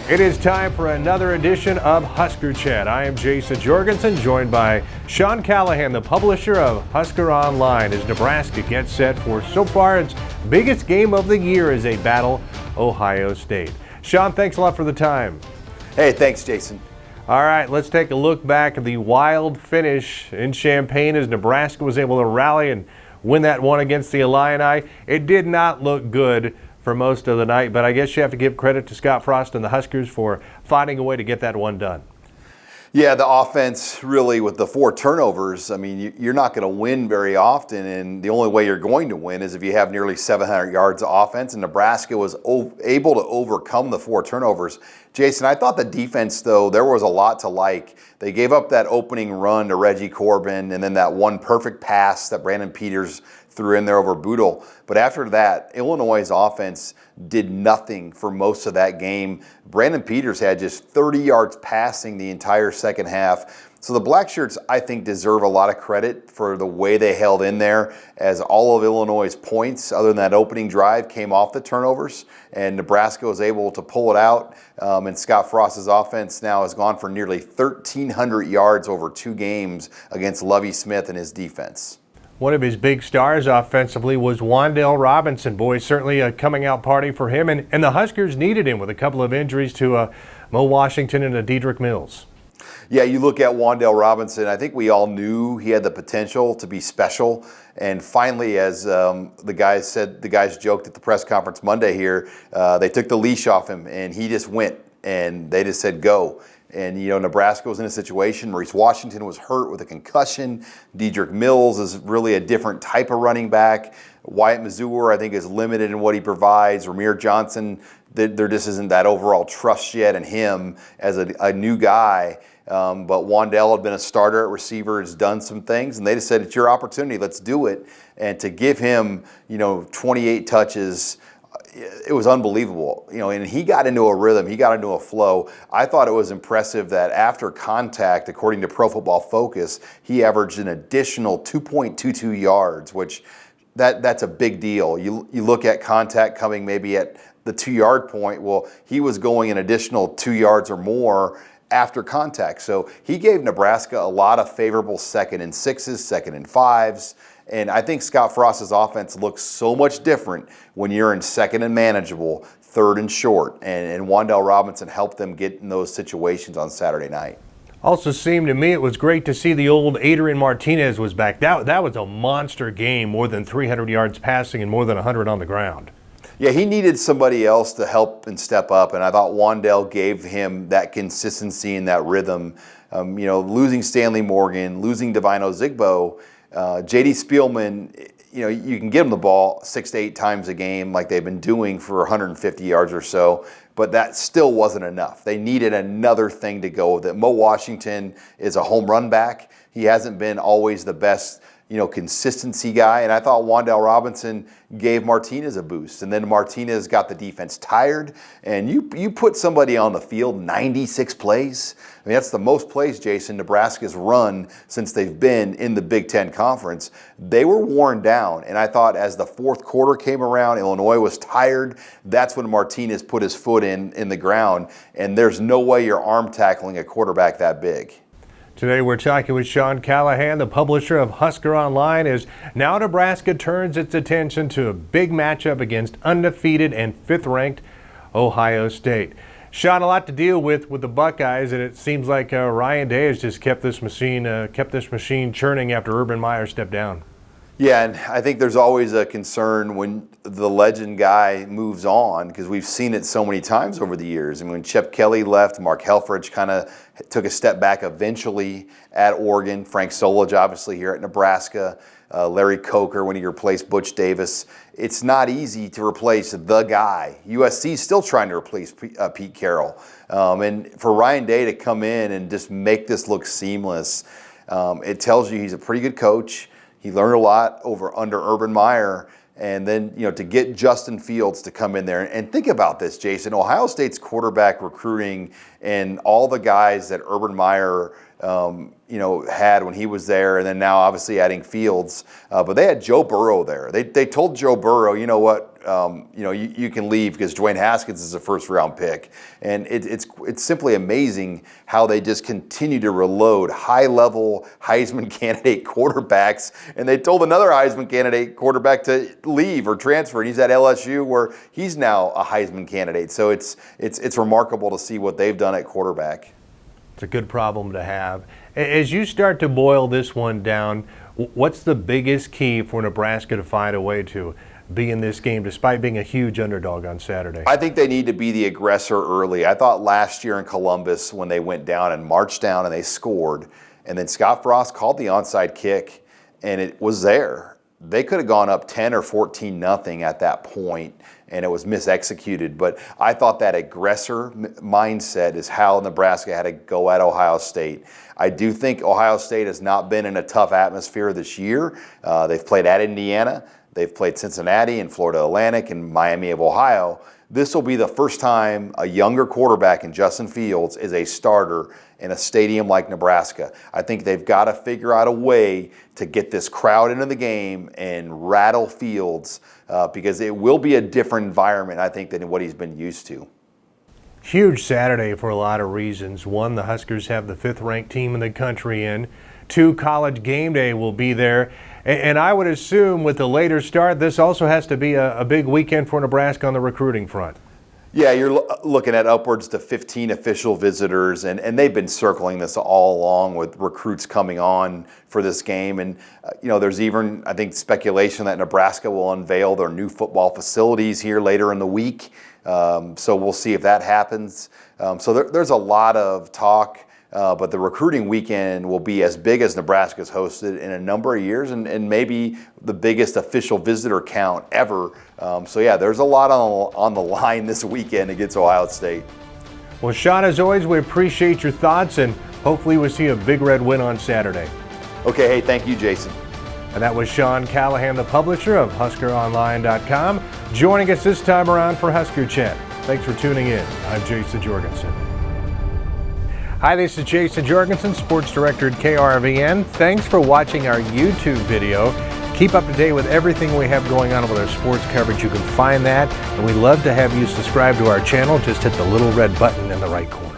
It is time for another edition of Husker Chat. I am Jason Jorgensen, joined by Sean Callahan, the publisher of Husker Online, as Nebraska gets set for so far its biggest game of the year as they battle Ohio State. Sean, thanks a lot for the time. Hey, thanks, Jason. All right, let's take a look back at the wild finish in Champaign as Nebraska was able to rally and win that one against the Illini. It did not look good for most of the night, but I guess you have to give credit to Scott Frost and the Huskers for finding a way to get that one done. Yeah, the offense really with the 4 turnovers, I mean, you're not going to win very often, and the only way you're going to win is if you have nearly 700 yards of offense, and Nebraska was able to overcome the 4 turnovers. Jason, I thought the defense, though, there was a lot to like. They gave up that opening run to Reggie Corbin, and then that one perfect pass that Brandon Peters threw in there over Boodle. But after that, Illinois' offense did nothing for most of that game. Brandon Peters had just 30 yards passing the entire second half. So the Black Shirts, I think, deserve a lot of credit for the way they held in there, as all of Illinois' points, other than that opening drive, came off the turnovers, and Nebraska was able to pull it out. And Scott Frost's offense now has gone for nearly 1,300 yards over 2 games against Lovie Smith and his defense. One of his big stars offensively was Wandel Robinson. Boy, certainly a coming-out party for him, and the Huskers needed him with a couple of injuries to Mo Washington and Dedrick Mills. Yeah, you look at Wandel Robinson, I think we all knew he had the potential to be special. And finally, as the guys joked at the press conference Monday here, they took the leash off him, and he just went, and they just said go. And, you know, Nebraska was in a situation. Maurice Washington was hurt with a concussion. Dedrick Mills is really a different type of running back. Wyatt Mazur, I think, is limited in what he provides. Ramir Johnson, there just isn't that overall trust yet in him as a new guy. But Wan'Dale had been a starter at receiver, has done some things, and they just said, it's your opportunity, let's do it. And to give him, 28 touches, it was unbelievable, and he got into a rhythm, he got into a flow. I thought it was impressive that after contact, according to Pro Football Focus, he averaged an additional 2.22 yards, which that's a big deal. You look at contact coming maybe at the 2-yard point, well, he was going an additional 2 yards or more after contact. So he gave Nebraska a lot of favorable 2nd and 6s, 2nd and 5s. And I think Scott Frost's offense looks so much different when you're in 2nd and manageable, 3rd and short. And Wandel Robinson helped them get in those situations on Saturday night. Also seemed to me it was great to see the old Adrian Martinez was back. That was a monster game, more than 300 yards passing and more than 100 on the ground. Yeah, he needed somebody else to help and step up, and I thought Wan'Dale gave him that consistency and that rhythm. Losing Stanley Morgan, losing Divino Zigbo, J.D. Spielman, you can give them the ball 6 to 8 times a game like they've been doing for 150 yards or so, but that still wasn't enough. They needed another thing to go with it. Mo Washington is a home run back. He hasn't been always the best consistency guy. And I thought Wandel Robinson gave Martinez a boost. And then Martinez got the defense tired. And you put somebody on the field 96 plays. I mean, that's the most plays, Jason, Nebraska's run since they've been in the Big Ten Conference. They were worn down. And I thought as the 4th quarter came around, Illinois was tired. That's when Martinez put his foot in the ground. And there's no way you're arm tackling a quarterback that big. Today we're talking with Sean Callahan, the publisher of Husker Online, as now Nebraska turns its attention to a big matchup against undefeated and 5th-ranked Ohio State. Sean, a lot to deal with the Buckeyes, and it seems like Ryan Day has just kept this machine churning after Urban Meyer stepped down. Yeah, and I think there's always a concern when the legend guy moves on, because we've seen it so many times over the years. And when Chip Kelly left, Mark Helfrich kind of took a step back eventually at Oregon. Frank Solage, obviously, here at Nebraska. Larry Coker when he replaced Butch Davis. It's not easy to replace the guy. USC is still trying to replace Pete Carroll. And for Ryan Day to come in and just make this look seamless, it tells you he's a pretty good coach. He learned a lot under Urban Meyer, and then to get Justin Fields to come in there. And think about this, Jason. Ohio State's quarterback recruiting and all the guys that Urban Meyer had when he was there, and then now obviously adding Fields. But they had Joe Burrow there. They told Joe Burrow, you know what, you can leave because Dwayne Haskins is a first-round pick. And it's simply amazing how they just continue to reload high-level Heisman candidate quarterbacks. And they told another Heisman candidate quarterback to leave or transfer, and he's at LSU where he's now a Heisman candidate. So it's remarkable to see what they've done at quarterback. It's a good problem to have. As you start to boil this one down, what's the biggest key for Nebraska to find a way to be in this game despite being a huge underdog on Saturday? I think they need to be the aggressor early. I thought last year in Columbus when they went down and marched down and they scored, and then Scott Frost called the onside kick and it was there. They could have gone up 10 or 14-0 at that point, and it was misexecuted. But I thought that aggressor mindset is how Nebraska had to go at Ohio State. I do think Ohio State has not been in a tough atmosphere this year. They've played at Indiana. They've played Cincinnati and Florida Atlantic and Miami of Ohio. This will be the first time a younger quarterback in Justin Fields is a starter in a stadium like Nebraska. I think they've got to figure out a way to get this crowd into the game and rattle Fields because it will be a different environment, I think, than what he's been used to. Huge Saturday for a lot of reasons. One, the Huskers have the 5th-ranked team in the country in. 2, College game day will be there. And I would assume with the later start, this also has to be a big weekend for Nebraska on the recruiting front. Yeah, you're looking at upwards to 15 official visitors, and they've been circling this all along with recruits coming on for this game. And, there's even, I think, speculation that Nebraska will unveil their new football facilities here later in the week. So we'll see if that happens. So there's a lot of talk. But the recruiting weekend will be as big as Nebraska's hosted in a number of years and maybe the biggest official visitor count ever. So, yeah, there's a lot on the line this weekend against Ohio State. Well, Sean, as always, we appreciate your thoughts, and hopefully we'll see a Big Red win on Saturday. Okay, hey, thank you, Jason. And that was Sean Callahan, the publisher of HuskerOnline.com, joining us this time around for Husker Chat. Thanks for tuning in. I'm Jason Jorgensen. Hi, this is Jason Jorgensen, Sports Director at KRVN. Thanks for watching our YouTube video. Keep up to date with everything we have going on with our sports coverage. You can find that, and we'd love to have you subscribe to our channel. Just hit the little red button in the right corner.